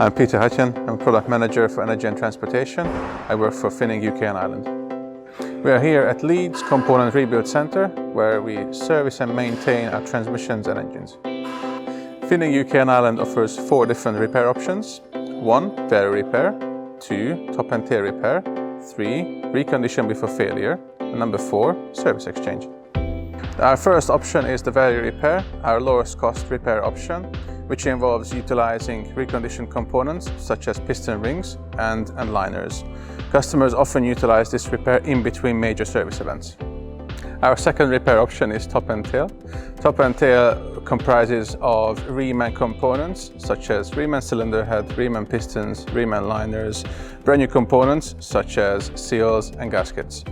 I'm Peter Hutyan. I'm a product manager for energy and transportation. I work for Finning UK and Ireland. We are here at Leeds Component Rebuild Centre, where we service and maintain our transmissions and engines. Finning UK and Ireland offers 4 different repair options. 1. Value repair. 2. Top and tail repair. 3. Recondition before failure. And number 4. Service exchange. Our first option is the value repair, our lowest cost repair option, which involves utilizing reconditioned components such as piston rings and liners. Customers often utilize this repair in between major service events. Our second repair option is top and tail. Top and tail comprises of ream and components such as ream and cylinder head, ream and pistons, ream and liners, brand new components such as seals and gaskets.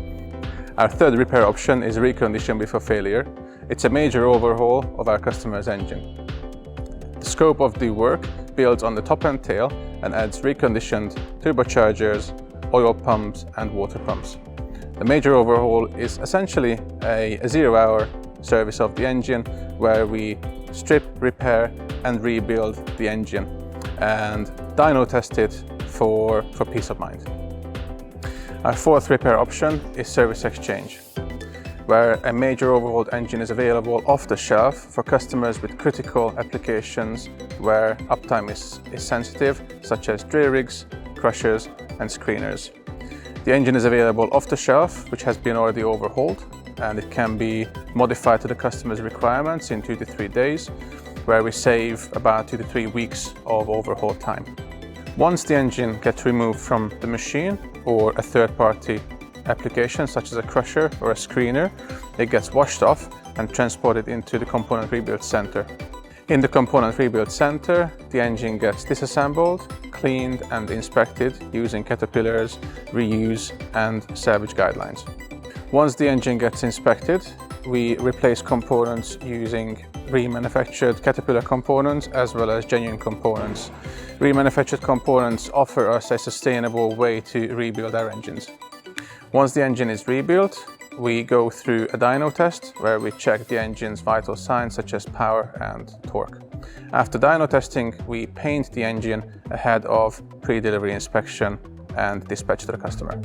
Our third repair option is recondition before failure. It's a major overhaul of our customer's engine. The scope of the work builds on the top and tail and adds reconditioned turbochargers, oil pumps and water pumps. The major overhaul is essentially a 0-hour service of the engine where we strip, repair and rebuild the engine and dyno test it for peace of mind. Our fourth repair option is service exchange, where a major overhauled engine is available off the shelf for customers with critical applications where uptime is sensitive, such as drill rigs, crushers and screeners. The engine is available off the shelf, which has been already overhauled, and it can be modified to the customer's requirements in 2 to 3 days, where we save about 2 to 3 weeks of overhaul time. Once the engine gets removed from the machine or a third-party application such as a crusher or a screener, it gets washed off and transported into the Component Rebuild Centre. In the Component Rebuild Centre, the engine gets disassembled, cleaned and inspected using Caterpillar's reuse and salvage guidelines. Once the engine gets inspected, we replace components using remanufactured Caterpillar components as well as genuine components. Remanufactured components offer us a sustainable way to rebuild our engines. Once the engine is rebuilt, we go through a dyno test where we check the engine's vital signs such as power and torque. After dyno testing, we paint the engine ahead of pre-delivery inspection and dispatch to the customer.